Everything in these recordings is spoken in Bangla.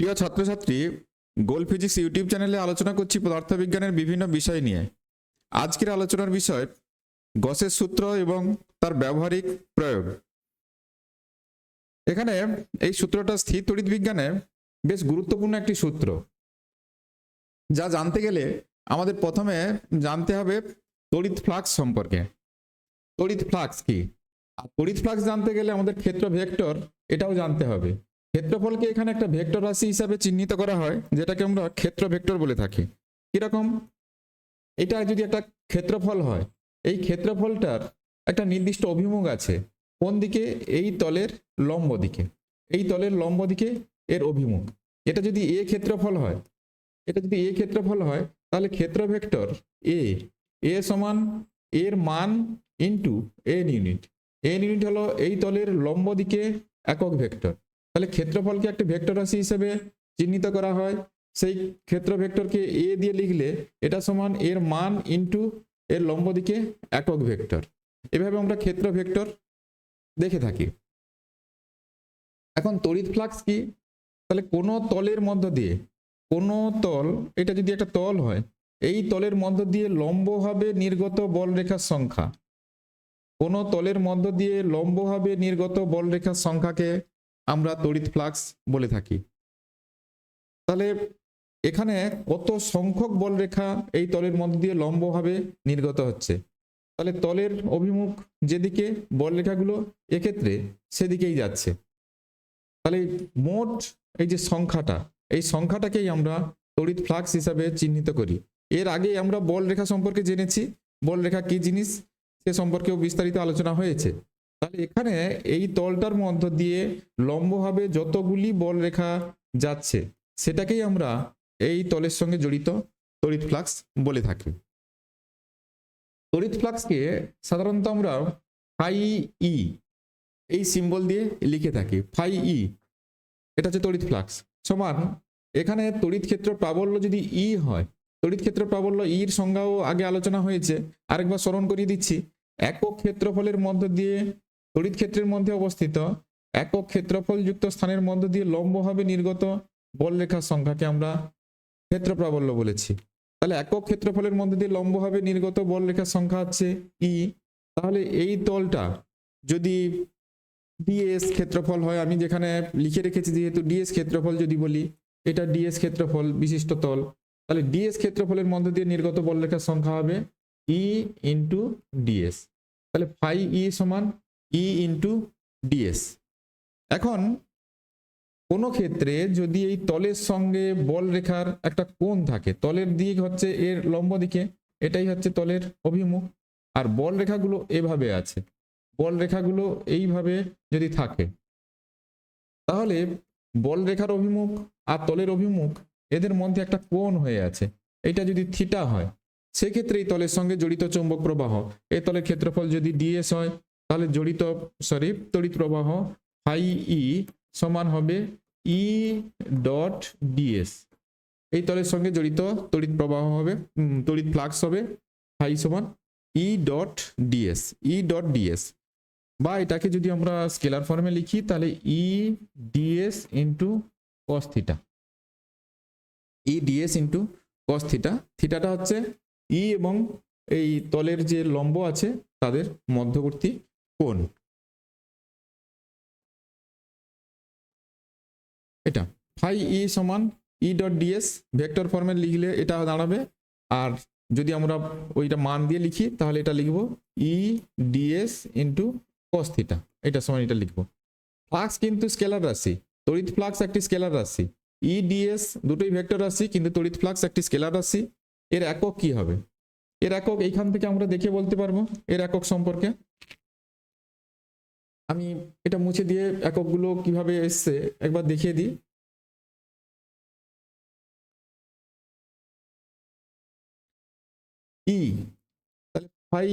প্রিয় ছাত্রছাত্রী, গোল ফিজিক্স ইউটিউব চ্যানেলে আলোচনা করছি পদার্থবিজ্ঞানের বিভিন্ন বিষয় নিয়ে। আজকের আলোচনার বিষয় গসের সূত্র এবং তার ব্যবহারিক প্রয়োগ। এখানে এই সূত্রটা স্থির তড়িৎ বিজ্ঞানে বেশ গুরুত্বপূর্ণ একটি সূত্র, যা জানতে গেলে আমাদের প্রথমে জানতে হবে তড়িৎ ফ্লাক্স সম্পর্কে। তড়িৎ ফ্লাক্স কি? আর তড়িৎ ফ্লাক্স জানতে গেলে আমাদের ক্ষেত্র ভেক্টর এটাও জানতে হবে। ক্ষেত্রফলকে এখানে একটা ভেক্টর রাশি হিসাবে চিহ্নিত করা হয়, যেটাকে আমরা ক্ষেত্র ভেক্টর বলে থাকি। কিরকম? এটা যদি একটা ক্ষেত্রফল হয়, এই ক্ষেত্রফলটার একটা নির্দিষ্ট অভিমুখ আছে। কোন দিকে? এই তলের লম্ব দিকে। এই তলের লম্ব দিকে এর অভিমুখ। এটা যদি এ ক্ষেত্রফল হয়, তাহলে ক্ষেত্র ভেক্টর এ সমান এর মান into N unit. N unit হলো এই তলের লম্ব দিকে একক ভেক্টর। তাহলে ক্ষেত্রফলকে একটা ভেক্টর রাশি হিসেবে চিহ্নিত করা হয়। সেই ক্ষেত্র ভেক্টরকে এ দিয়ে লিখলে এটা সমান এর মান ইন্টু এর লম্ব দিকে একক ভেক্টর। এভাবে আমরা ক্ষেত্র ভেক্টর দেখে থাকি। এখন তড়িৎ ফ্লাক্স কি? তাহলে কোনো তলের মধ্য দিয়ে, কোনো তল, এটা যদি একটা তল হয়, এই তলের মধ্য দিয়ে লম্বভাবে নির্গত বলরেখার সংখ্যা, কোনো তলের মধ্য দিয়ে লম্বভাবে নির্গত বলরেখার সংখ্যাকে আমরা তড়িৎ ফ্লাক্স বলে থাকি। তাহলে এখানে কত সংখ্যক বলরেখা এই তলের মধ্য দিয়ে লম্বভাবে নির্গত হচ্ছে, তাহলে তলের অভিমুখ যেদিকে বলরেখাগুলো এক্ষেত্রে সেদিকেই যাচ্ছে। তাহলে মোট এই যে সংখ্যাটা, এই সংখ্যাটাকেই আমরা তড়িৎ ফ্লাক্স হিসাবে চিহ্নিত করি। এর আগে আমরা বলরেখা সম্পর্কে জেনেছি, বলরেখা কি জিনিস সে সম্পর্কেও বিস্তারিত আলোচনা হয়েছে। তাহলে এখানে এই তলটার মধ্য দিয়ে লম্বভাবে যতগুলি বলরেখা যাচ্ছে, সেটাকেই আমরা এই তলের সঙ্গে জড়িত তড়িৎ ফ্লাক্স বলে থাকি। তড়িৎ ফ্লাক্সকে সাধারণত আমরা ফাই ই এই সিম্বল দিয়ে লিখে থাকি। ফাই ই এটা হচ্ছে তড়িৎ ফ্লাক্স সমান, এখানে তড়িৎ ক্ষেত্র প্রাবল্য যদি ই হয়, তড়িৎ ক্ষেত্র প্রাবল্য ইর সংজ্ঞাও আগে আলোচনা হয়েছে, আরেকবার স্মরণ করিয়ে দিচ্ছি। একক ক্ষেত্রফলের মধ্য দিয়ে, তড়িৎ ক্ষেত্রের মধ্যে অবস্থিত একক ক্ষেত্রফল যুক্ত স্থানের মধ্য দিয়ে লম্বভাবে নির্গত বলরেখার সংখ্যাকে আমরা ক্ষেত্র প্রাবল্য বলেছি। তাহলে একক ক্ষেত্রফলের মধ্যে দিয়ে লম্বভাবে নির্গত বলরেখার সংখ্যা হচ্ছে ই। তাহলে এই তলটা যদি ডিএস ক্ষেত্রফল হয়, আমি যেখানে লিখে রেখেছি যেহেতু ডিএস ক্ষেত্রফল যদি বলি, এটা ডিএস ক্ষেত্রফল বিশিষ্ট তল, তাহলে ডিএস ক্ষেত্রফলের মধ্য দিয়ে নির্গত বলরেখার সংখ্যা হবে ই ইন্টু ডিএস। তাহলে ফাই ই সমান ই ইন্টু ডিএস। এখন কোনো ক্ষেত্রে যদি এই তলের সঙ্গে বলরেখার একটা কোণ থাকে, তলের দিক হচ্ছে এর লম্ব দিকে, এটাই হচ্ছে তলের অভিমুখ, আর বলরেখাগুলো এভাবে আছে, বলরেখাগুলো এইভাবে যদি থাকে, তাহলে বলরেখার অভিমুখ আর তলের অভিমুখ এদের মধ্যে একটা কোণ হয়ে আছে। এটা যদি থিটা হয়, সেক্ষেত্রে এই তলের সঙ্গে জড়িত চৌম্বক প্রবাহ, এই তলের ক্ষেত্রফল যদি ডিএস হয়, তাহলে তড়িৎ প্রবাহ ফাই ই সমান হবে ই ডট ডিএস। এই তলের সঙ্গে জড়িত তড়িৎ প্রবাহ হবে, তড়িৎ ফ্লাক্স হবে ফাই সমান E dot DS. E dot DS, বা এটাকে যদি আমরা স্কেলার ফর্মে লিখি, তাহলে ই ডিএস ইন্টু কস থিটা। ই ডিএস ইন্টু কস থিটা। থিটাটা হচ্ছে ই এবং এই তলের যে লম্ব আছে তাদের মধ্যবর্তী কোণ। এটা ফাই ই সমান ই ডট ডিএস, ভেক্টর ফর্মে লিখলে এটা দাঁড়াবে। আর যদি আমরা ওইটা মান দিয়ে লিখি, তাহলে এটা লিখবো ই ডিএস ইন্টু কস থিটা, এটা সমান এটা লিখবো। ফ্লাক্স কিন্তু স্কেলার রাশি, তড়িৎ ফ্লাক্স একটি স্কেলার রাশি। ই ডিএস দুটোই ভেক্টর রাশি, কিন্তু তড়িৎ ফ্লাক্স একটি স্কেলার রাশি। এর একক কি হবে? এর একক এইখান থেকে আমরা দেখে বলতে পারবো এর একক সম্পর্কে। আমি এটা মুছে দিয়ে এককগুলো কিভাবে এসছে একবার দেখিয়ে দিই। ই, তাহলে ফাই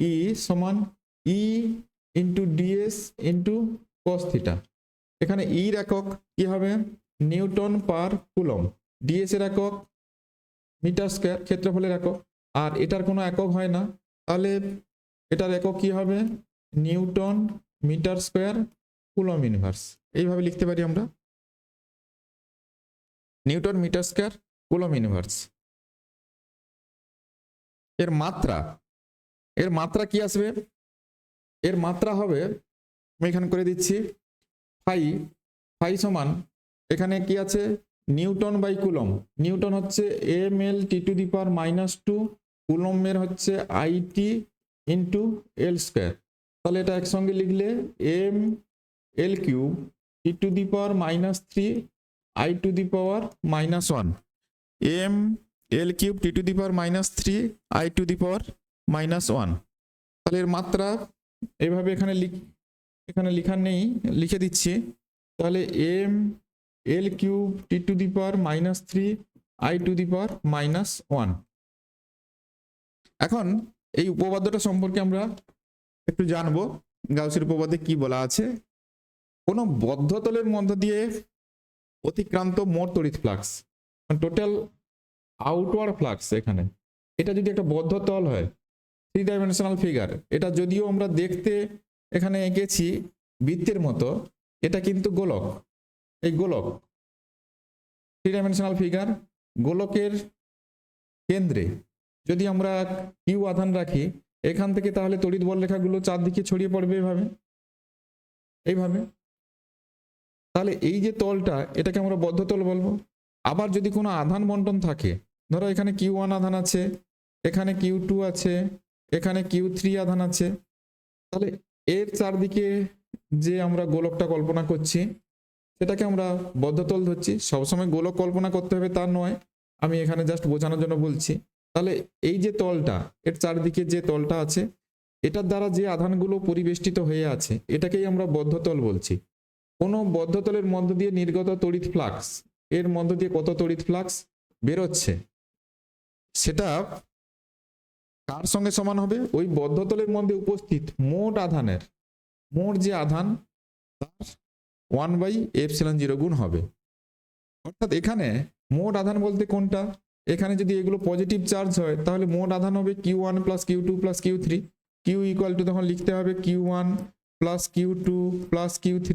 ই সমান E into ds into cos theta. এখানে ইর একক কি হবে? নিউটন পার কুলম। ডিএস এর একক মিটার স্কয়ার, ক্ষেত্রফলের একক। আর এটার কোনো একক হয় না, তাহলে এটার একক কি হবে? Newton metre square coulomb inverse. এইভাবে লিখতে পারি আমরা। Newton metre square coulomb inverse. এর মাত্রা কি আসবে? এর মাত্রা হবে, আমি এখানে করে দিচ্ছি, ফাই সমান এখানে কি আছে, নিউটন বাই কুলম। নিউটন হচ্ছে ml T⁻², কুলমের হচ্ছে IT ইন্টু এল স্কয়ার। তাহলে এটা একসঙ্গে লিখলে ml³ T⁻³ I⁻⁻1, ml³ T⁻³ I⁻⁻1। তাহলে এর মাত্রা এভাবে এখানে লেখা নেই, লিখে দিচ্ছি। তাহলে ml³ T⁻³ I⁻⁻1। এখন এই উপপাদ্যটা সম্পর্কে আমরা একটু জানবো। গাউসের উপপাদ্যে কি বলা আছে? কোন বদ্ধতলের মধ্য দিয়ে অতিক্রান্ত মোট তড়িৎ ফ্লাক্স, টোটাল আউটওয়ার্ড ফ্লাক্স, এখানে এটা যদি একটা বদ্ধ তল হয়, 3 ডাইমেনশনাল ফিগার, এটা যদিও আমরা দেখতে এখানে এঁকেছি বৃত্তের মতো, এটা কিন্তু গোলক। এই গোলক 3 ডাইমেনশনাল ফিগার, গোলকের কেন্দ্রে যদি আমরা কিউ আধান রাখি, এখান থেকে তাহলে তড়িৎ বল রেখাগুলো চারদিকে ছড়িয়ে পড়বে এইভাবে। তাহলে এই যে তলটা, এটাকে আমরা বদ্ধতল বলবো। আবার যদি কোনো আধান বন্টন থাকে, ধরো এখানে Q1 আধান আছে, এখানে Q2 আছে, এখানে Q3 আধান আছে, তাহলে এর চারদিকে যে আমরা গোলকটা কল্পনা করছি, সেটাকে আমরা বদ্ধতল ধরছি। সবসময় গোলক কল্পনা করতে হবে তা নয়, আমি এখানে জাস্ট বোঝানোর জন্য বলছি। তাহলে এই যে তলটা, এর চারদিকে যে তলটা আছে, এটার দ্বারা যে আধানগুলো পরিবেষ্টিত হয়ে আছে, এটাকেই আমরা বদ্ধতল বলছি। কোনো বদ্ধতলের মধ্য দিয়ে নির্গত তড়িৎ ফ্লাক্স, এর মধ্য দিয়ে কত তড়িৎ ফ্লাক্স বেরোচ্ছে, সেটা কার সঙ্গে সমান হবে? ওই বদ্ধতলের মধ্যে উপস্থিত মোট আধানের, মোট যে আধান, তার 1/ε0 গুণ হবে। অর্থাৎ এখানে মোট আধান বলতে কোনটা, এখানে যদি এগুলো পজিটিভ চার্জ হয়, তাহলে মোট আধান হবে Q1 plus Q2 plus Q3। Q equal to তখন লিখতে হবে Q1 plus Q2 plus Q3।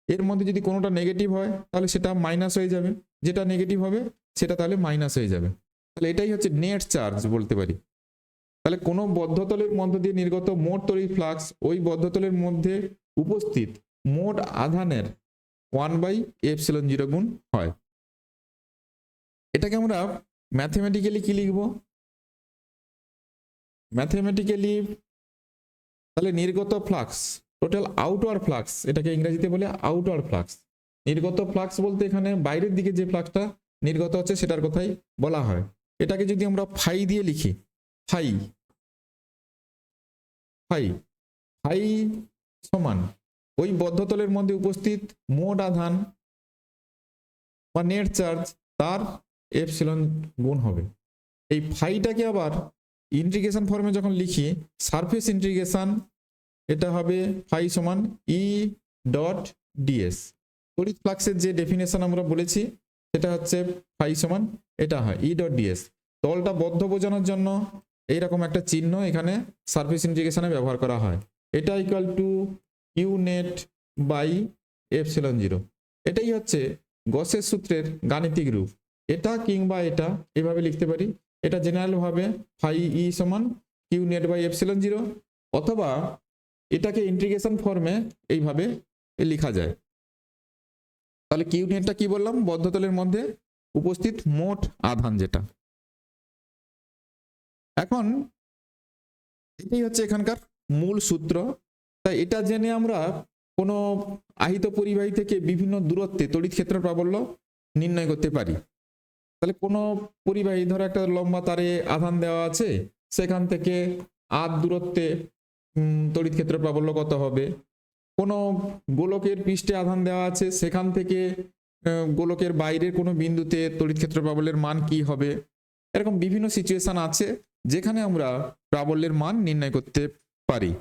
এর মধ্যে যদি কোনোটা নেগেটিভ হয়, তাহলে সেটা মাইনাস হয়ে যাবে, যেটা নেগেটিভ হবে সেটা তাহলে মাইনাস হয়ে যাবে। তাহলে এটাই হচ্ছে নেট চার্জ বলতে পারি। তাহলে কোনো বদ্ধতলের মধ্য দিয়ে নির্গত মোট তড়িৎ ফ্লাক্স ওই বদ্ধতলের মধ্যে উপস্থিত মোট আধানের 1/ε0 গুণ হয়। এটাকে আমরা ম্যাথমেটিক্যালি কি লিখব? ম্যাথমেটিক্যালি তাহলে নির্গত ফ্লাক্স, টোটাল আউটওয়ার্ড ফ্লাক্স, এটাকে ইংরেজিতে বলে আউটওয়ার্ড ফ্লাক্স। নির্গত ফ্লাক্স বলতে এখানে বাইরের দিকে যে ফ্লাক্সটা নির্গত হচ্ছে সেটার কথাই বলা হয়। এটাকে যদি আমরা ফাই দিয়ে লিখি, ফাই সমান ওই বদ্ধতলের মধ্যে উপস্থিত মোট আধান বা নেট চার্জ, তার এপসিলন গুণ হবে। এই ফাইটাকে আবার ইন্টিগ্রেশন ফর্মে যখন লিখি, সারফেস ইন্টিগ্রেশন, এটা হবে ফাই সমান E.ds। তড়িৎ ফ্লাক্সের যে ডেফিনেশন আমরা বলেছি, সেটা হচ্ছে ফাই সমান এটা হয় E.ds। তলটা বদ্ধ বোঝানোর জন্য এইরকম একটা চিহ্ন এখানে সারফেস ইন্টিগ্রেশনে ব্যবহার করা হয়। এটা equal to U net by ε0। এটাই হচ্ছে গসের সূত্রের গাণিতিক রূপ। এটা কিংবা এটা এভাবে লিখতে পারি। এটা জেনারেল ভাবে ফাই ই সমান কিউ নেট বাই ε0, অথবা এটাকে ইন্টিগ্রেশন ফর্মে এইভাবে লেখা যায়। তাহলে কিউ নেটটা কি বললাম? বদ্ধতলের মধ্যে উপস্থিত মোট আধান যেটা। এখন এটাই হচ্ছে এখানকার মূল সূত্র। তাই এটা জেনে আমরা কোনো আহিত পরিবাহী থেকে বিভিন্ন দূরত্বে তড়িৎ ক্ষেত্র প্রাবল্য নির্ণয় করতে পারি। তাহলে কোনো পরিবাহী, ধরো একটা লম্বা তারে আধান দেওয়া আছে, সেখান থেকে আর দূরত্বে তড়িৎ ক্ষেত্র প্রাবল্য কত হবে। কোনো গোলকের পৃষ্ঠে আধান দেওয়া আছে, সেখান থেকে গোলকের বাইরের কোনো বিন্দুতে তড়িৎ ক্ষেত্র প্রাবল্যের মান কি হবে। এরকম বিভিন্ন সিচুয়েশন আছে যেখানে আমরা প্রাবল্যের মান নির্ণয় করতে পারি।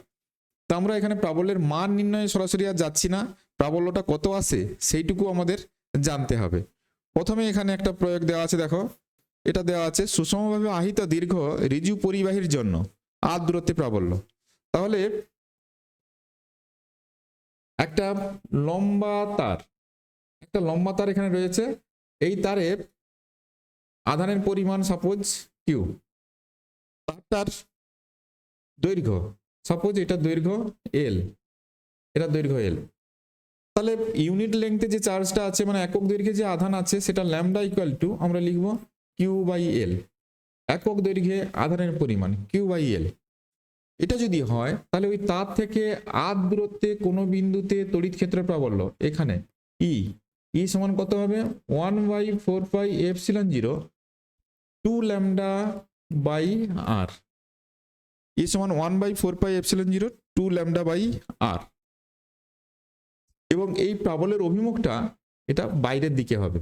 তা আমরা এখানে প্রাবল্যের মান নির্ণয়ে সরাসরি আর যাচ্ছি না, প্রাবল্যটা কত আসে সেইটুকু আমাদের জানতে হবে। প্রথমে এখানে একটা প্রয়োগ দেওয়া আছে, দেখো এটা দেওয়া আছে সুষমভাবে আহিত দীর্ঘ ঋজু পরিবাহীর জন্য আর দূরত্বে প্রাবল্য। তাহলে একটা লম্বা তার এখানে রয়েছে, এই তারে আধানের পরিমাণ সাপোজ কিউ, তার দৈর্ঘ্য সাপোজ এটা দৈর্ঘ্য এল, এটা দৈর্ঘ্য এল, তাহলে ইউনিট লেংথে যে চার্জটা আছে মানে একক দৈর্ঘ্যে যে আধান আছে সেটা ল্যামডা ইকুয়াল টু আমরা লিখব কিউ বাই এল, একক দৈর্ঘ্যে আধানের পরিমাণ কিউ বাই এল। এটা যদি হয় তাহলে ওই তার থেকে আধ দূরত্বে কোনো বিন্দুতে তড়িৎ ক্ষেত্রের প্রাবল্য এখানে ই সমান কত হবে 1/4 এপসিলন 0 2 ল্যামডা বাই আর, ই সমান 1/4 এপসিলন 0 2 ল্যামডা বাই আর। এবং এই প্রাবল্যের অভিমুখটা এটা বাইরের দিকে হবে,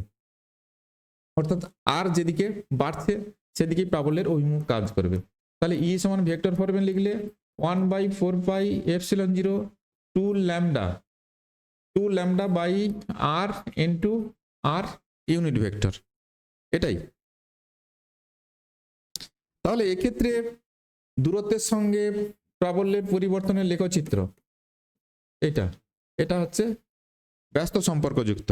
অর্থাৎ আর যেদিকে বাড়ছে সেদিকে প্রাবল্যের অভিমুখ কাজ করবে। তাহলে ই সমান ভেক্টর ফর্মে লিখলে 1/4 epsilon 0 2 lambda by r into r unit vector, এটাই। তাহলে এক্ষেত্রে দূরত্বের সঙ্গে প্রাবল্যের পরিবর্তনের লেখচিত্র এটা হচ্ছে ব্যস্ত সম্পর্কযুক্ত,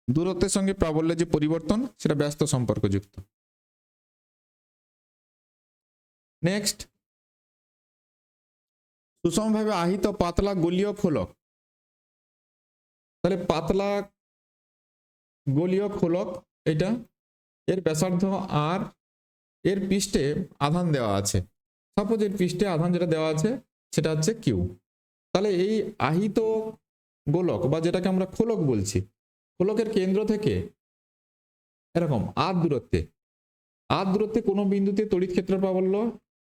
দূরত্বের সঙ্গে প্রাবল্যের যে পরিবর্তন সেটা ব্যস্ত সম্পর্কযুক্ত। নেক্সট, সুষমভাবে আহিত পাতলা গোলীয় খোলক। তাহলে পাতলা গোলীয় খোলক এটা, এর ব্যাসার্ধ আর, এর পৃষ্ঠে আধান দেওয়া আছে, সাপোজ এর পৃষ্ঠে আধান যেটা দেওয়া আছে সেটা হচ্ছে কিউ। তাহলে এই আহিত গোলক বা যেটাকে আমরা খোলক বলছি, খোলকের কেন্দ্র থেকে এরকম আধ দূরত্বে কোনো বিন্দুতে তড়িৎ ক্ষেত্র প্রাবল্য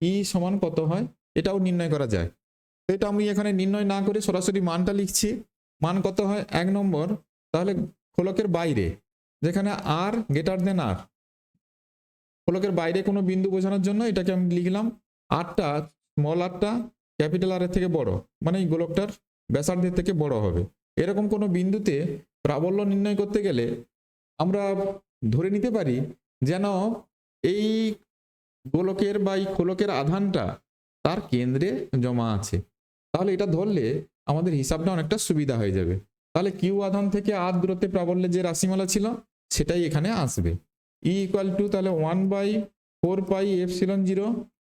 ই সমান কত হয় এটাও নির্ণয় করা যায়। এটা আমি এখানে নির্ণয় না করে সরাসরি মানটা লিখছি, মান কত হয় 1 নম্বর, তাহলে খোলকের বাইরে যেখানে আর গ্রেটার দেন আর, খোলকের বাইরে কোনো বিন্দু বোঝানোর জন্য এটাকে আমি লিখলাম আরটা, স্মল আরটা ক্যাপিটাল আর এর থেকে বড়, মানে এই গোলকটার ব্যাসার্ধের থেকে বড় হবে। এরকম কোনো বিন্দুতে প্রাবল্য নির্ণয় করতে গেলে আমরা ধরে নিতে পারি যেন এই গোলকের বা এই খোলকের আধানটা তার কেন্দ্রে জমা আছে, তাহলে এটা ধরলে আমাদের হিসাবটা অনেকটা সুবিধা হয়ে যাবে। তাহলে কিউ আধান থেকে আধ দূরত্বে প্রাবল্যের যে রাশিমালা ছিল সেটাই এখানে আসবে, ই ইকুয়াল টু তাহলে 1/4 এপসিলন 0,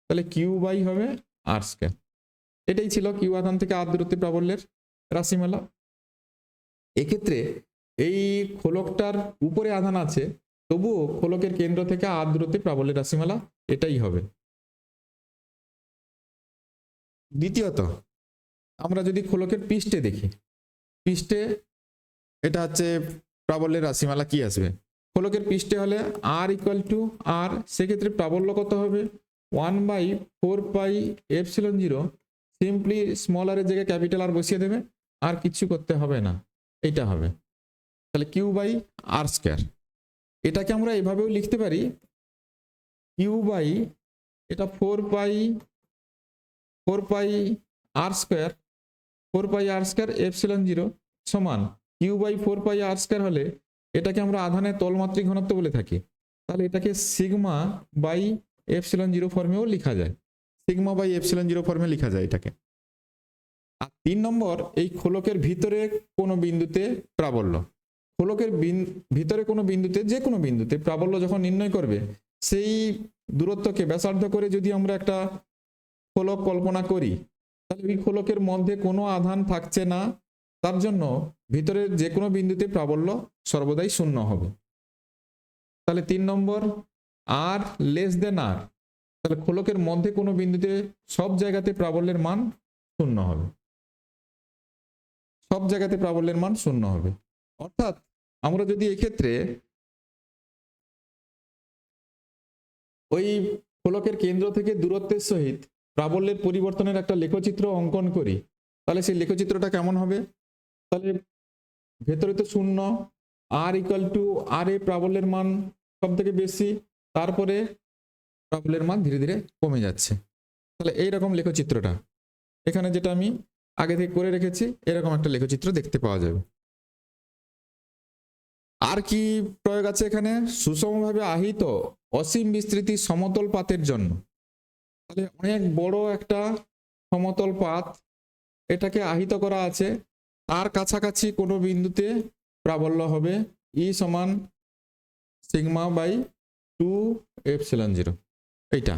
তাহলে কিউ বাই হবে আর স্কয়ার। এটাই ছিল কিউ আধান থেকে আধ দূরত্বে প্রাবল্যের রাশিমালা। এক্ষেত্রে এই খোলকটার উপরে আধান আছে, তবুও খোলকের কেন্দ্র থেকে আধ দূরত্বে প্রাবল্যের রাশিমালা এটাই হবে। দ্বিতীয়ত, আমরা যদি খোলকের পৃষ্ঠে দেখি, পৃষ্ঠে এটা হচ্ছে প্রাবল্যের রাশিমালা কি আসবে, খোলকের পৃষ্ঠে হলে আর ইকুয়াল টু আর, সেক্ষেত্রে প্রাবল্য কত হবে 1/4 এপসিলন 0, সিম্পলি স্মল আর এর জায়গায় ক্যাপিটাল আর বসিয়ে দেবে, আর কিছু করতে হবে না, এইটা হবে। তাহলে কিউ বাই আর স্কয়ার, এটাকে আমরা এভাবেও লিখতে পারি কিউ বাই এটা 4 pi r square, 4 pi r square epsilon 0 সমান q by 4 pi r square হলে এটাকে আমরা আধানের তলমাত্রিক ঘনত্ব বলে থাকি, তাহলে এটাকে সিগমা বাই এপসিলন 0 ফর্মেও লেখা যায়, সিগমা বাই এপসিলন 0 ফর্মে লেখা যায় এটাকে। আর 3 নম্বর, এই খোলকের ভিতরে কোনো বিন্দুতে প্রাবল্য, খোলকের ভিতরে কোনো বিন্দুতে যে কোনো বিন্দুতে প্রাবল্য যখন নির্ণয় করবে সেই দূরত্বকে ব্যাসার্ধ করে যদি আমরা একটা খোলক কল্পনা করি, তাহলে ওই খোলকের মধ্যে কোনো আধান থাকছে না, তার জন্য ভিতরের যে কোনো বিন্দুতে প্রাবল্য সর্বদাই শূন্য হবে। তাহলে 3 নম্বর, আর লেস দেন আর, তাহলে খোলকের মধ্যে কোনো বিন্দুতে সব জায়গাতে প্রাবল্যের মান শূন্য হবে, সব জায়গাতে প্রাবল্যের মান শূন্য হবে। অর্থাৎ আমরা যদি এক্ষেত্রে ওই খোলকের কেন্দ্র থেকে দূরত্বের সহিত প্রাবল্যের পরিবর্তনের একটা লেখচিত্র অঙ্কন করি, তাহলে সেই লেখচিত্রটা কেমন হবে, তাহলে ভেতরে তো শূন্য, আর ইকুয়াল টু আর এ প্রাবল্যের মান সব থেকে বেশি, তারপরে প্রাবল্যের মান ধীরে ধীরে কমে যাচ্ছে। তাহলে এইরকম লেখচিত্রটা এখানে যেটা আমি আগে থেকে করে রেখেছি, এরকম একটা লেখচিত্র দেখতে পাওয়া যাবে। আর কি প্রয়োগ আছে এখানে, সুষমভাবে আহিত অসীম বিস্তৃতি সমতল পাতের জন্য, তাহলে অনেক বড় একটা সমতল পাত, এটাকে আহিত করা আছে, তার কাছাকাছি কোনো বিন্দুতে প্রাবল্য হবে ই সমান সিগমা বাই 2ε0। এইটা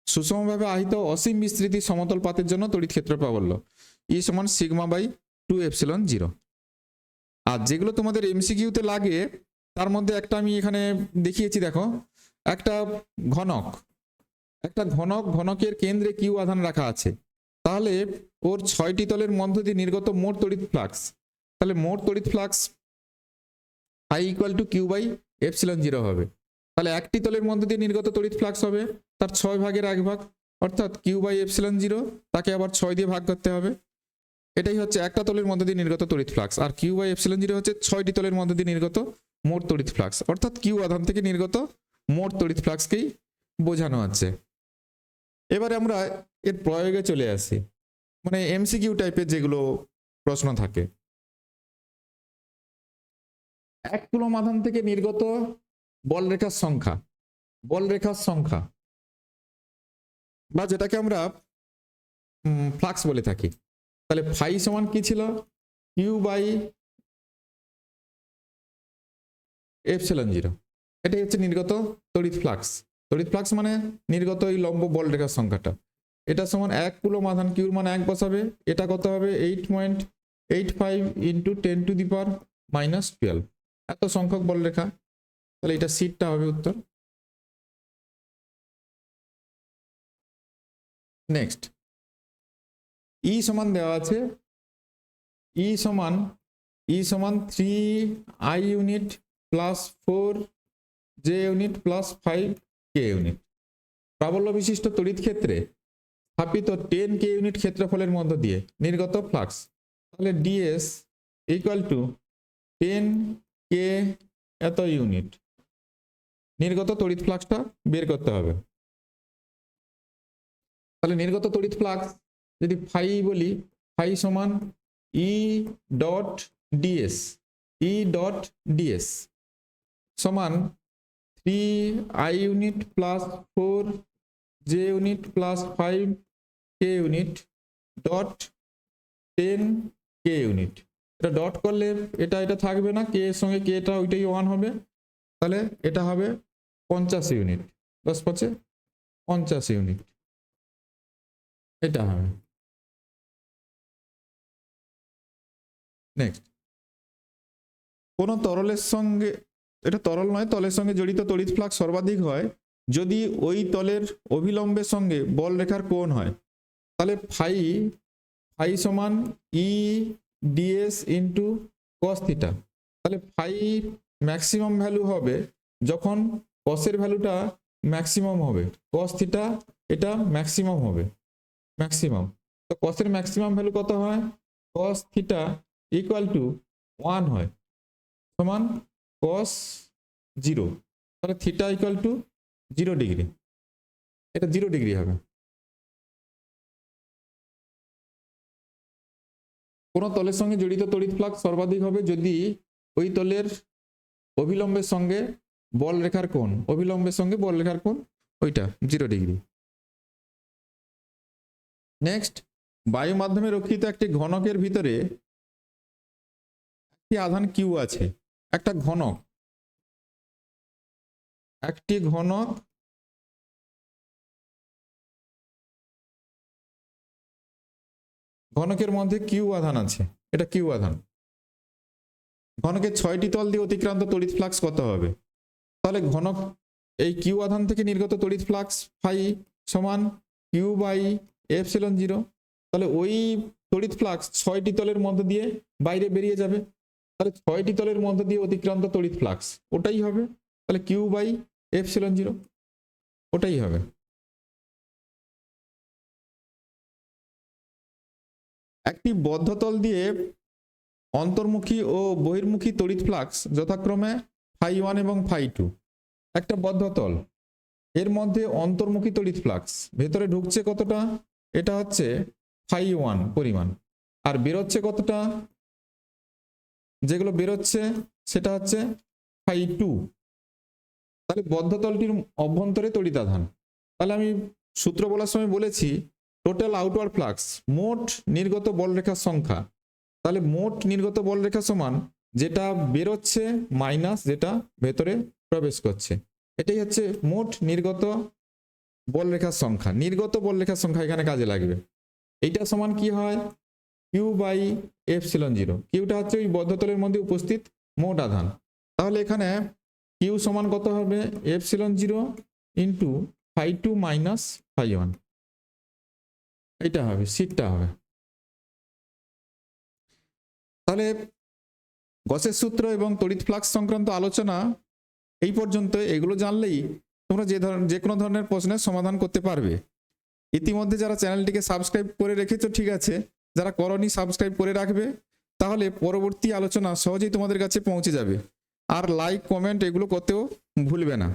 সুষমভাবে আহিত অসীম বিস্তৃতি সমতল পাতের জন্য তড়িৎ ক্ষেত্র প্রাবল্য ই সমান সিগমা বাই 2ε0। আর যেগুলো তোমাদের এমসিকিউতে লাগে তার মধ্যে একটা আমি এখানে দেখিয়েছি, দেখো একটা ঘনকের কেন্দ্রে কিউ আধান রাখা আছে, তাহলে ওর 6টি তলের মধ্য দিয়ে নির্গত মোট তড়িৎ ফ্লাক্স, তাহলে মোট তড়িৎ flux I equal to Q by ε0 হবে। তাহলে একটি তলের মধ্য দিয়ে নির্গত তড়িৎ ফ্লাক্স হবে তার 6 ভাগের 1 ভাগ, অর্থাৎ কিউ বাই ε0 তাকে আবার 6 দিয়ে ভাগ করতে হবে। এটাই হচ্ছে একটা তলের মধ্য দিয়ে নির্গত তড়িৎ ফ্লাক্স, আর কিউ বাই ε0 হচ্ছে 6টি তলের মধ্য দিয়ে নির্গত মোট তড়িৎ ফ্লাক্স, অর্থাৎ কিউ আধান থেকে নির্গত মোট তড়িৎ ফ্লাক্সকেই বোঝানো আছে। এবারে আমরা এর প্রয়োগে চলে আসি, মানে এমসিকিউ টাইপের যেগুলো প্রশ্ন থাকে। 1 কুলম আধান থেকে নির্গত বলরেখার সংখ্যা বা যেটাকে আমরা ফ্লাক্স বলে থাকি, তাহলে ফাই সমান কি ছিল, কিউ বাই ε0। এটাই হচ্ছে নির্গত তড়িৎ ফ্লাক্স মানে নির্গত এই লম্ব বলরেখার সংখ্যাটা। এটা সমান 1 কুলম আধান, কিউর মান 1 বসাবে, এটা কত হবে 8.85 ইন্টু 10⁻⁻12, এত সংখ্যক বলরেখা। তাহলে এটা সিটটা হবে উত্তর। নেক্সট ই সমান দেওয়া আছে, ই সমান 3i unit plus 4j unit plus 5k unit প্রাবল্য বিশিষ্ট তড়িৎ ক্ষেত্রে স্থাপিত 10k ইউনিট ক্ষেত্রফলের মধ্য দিয়ে নির্গত ফ্লাক্স। তাহলে ds ইকুয়াল টু 10k এত ইউনিট, নির্গত তড়িৎ ফ্লাক্সটা বের করতে হবে। তাহলে নির্গত তড়িৎ ফ্লাক্স যদি ফাই বলি, ফাই সমান ই ডট ডিএস সমান 3i unit plus 4j unit plus 5k unit dot 10k unit. এটা ডট করলে এটা থাকবে না, কে এর সঙ্গে কেটা ওইটাই 1 হবে, তাহলে এটা হবে 50 ইউনিট, 10 50 ইউনিট এটা হবে। নেক্সট কোন তরলের সঙ্গে, এটা তরল নয়, তলের সঙ্গে জড়িত তড়িৎ ফ্লাক্স সর্বাধিক হয় যদি ওই তলের অভিলম্বের সঙ্গে বল রেখার কোণ হয়। তাহলে ফাই সমান ই ডিএস ইন্টু কস থিটা। তাহলে ফাই ম্যাক্সিমাম ভ্যালু হবে যখন কসের ভ্যালুটা ম্যাক্সিমাম হবে, কস থিটা এটা ম্যাক্সিমাম হবে, ম্যাক্সিমাম। তো কসের ম্যাক্সিমাম ভ্যালু কত হয়, কস থিটা ইকুয়াল টু 1 হয়, সমান কস 0। তাহলে থিটা ইকুয়াল টু 0 ডিগ্রি, এটা 0 ডিগ্রি হবে। কোন তলের সঙ্গে জড়িত তড়িৎ ফ্লাক্স সর্বাধিক হবে যদি ওই তলের অভিলম্বের সঙ্গে বল রেখার কোণ, ওইটা 0 ডিগ্রি। নেক্সট বায়ু মাধ্যমে রক্ষিত একটি ঘনকের ভিতরে একটি আধান কিউ আছে, একটি ঘনক ঘনকের মধ্যে কিউ আধান আছে, এটা কিউ আধান। ঘনকের 6টি তল দিয়ে অতিক্রান্ত তড়িৎ ফ্লাক্স কত হবে? তাহলে ঘনক এই কিউ আধান থেকে নির্গত তড়িৎ ফ্লাক্স ফাই সমান কিউ বাই ε0। তাহলে ওই তড়িৎ ফ্লাক্স 6টি তলের মধ্য দিয়ে বাইরে বেরিয়ে যাবে, তাহলে 6টি তলের মধ্য দিয়ে অতিক্রান্ত তড়িৎ ফ্লাক্স ওটাই হবে, তাহলে কিউ বাই ε0 ওটাই হবে। একটি বদ্ধতল দিয়ে অন্তর্মুখী ও বহির্মুখী তড়িৎ ফ্লাক্স যথাক্রমে φ1 এবং φ2। একটা বদ্ধতল, এর মধ্যে অন্তর্মুখী তড়িৎ ফ্লাক্স ভেতরে ঢুকছে কতটা, এটা হচ্ছে φ1 পরিমাণ, আর বেরোচ্ছে কতটা, যেগুলো বেরোচ্ছে সেটা হচ্ছে φ2। তাহলে বদ্ধতলটির অভ্যন্তরে তড়িৎ আধান, তাহলে আমি সূত্র বলার সময় বলেছি টোটাল আউটওয়ার্ড ফ্লাক্স, মোট নির্গত বলরেখার সংখ্যা। তাহলে মোট নির্গত বলরেখা সমান যেটা বেরোচ্ছে মাইনাস যেটা ভেতরে প্রবেশ করছে। এটাই হচ্ছে মোট নির্গত বলরেখার সংখ্যা। নির্গত বলরেখার সংখ্যা এখানে কাজে লাগবে। এইটা সমান কি হয়, কিউ বাই এপসিলন জিরো। কিউটা হচ্ছে ওই বদ্ধতলের মধ্যে উপস্থিত মোট আধান। তাহলে এখানে কিউ সমান কত হবে, epsilon zero into phi two minus phi one. এইটা হবে, সিটটা হবে। তাহলে গসের সূত্র এবং তড়িৎ ফ্লাক্স সংক্রান্ত আলোচনা এই পর্যন্ত। এগুলো জানলেই তোমরা যে কোনো ধরনের প্রশ্নের সমাধান করতে পারবে। ইতিমধ্যে যারা চ্যানেলটিকে সাবস্ক্রাইব করে রেখেছো ঠিক আছে, যারা করনি সাবস্ক্রাইব করে রাখবে, তাহলে পরবর্তী আলোচনা সহজেই তোমাদের কাছে পৌঁছে যাবে। আর লাইক কমেন্ট এগুলো করতেও ভুলবে না।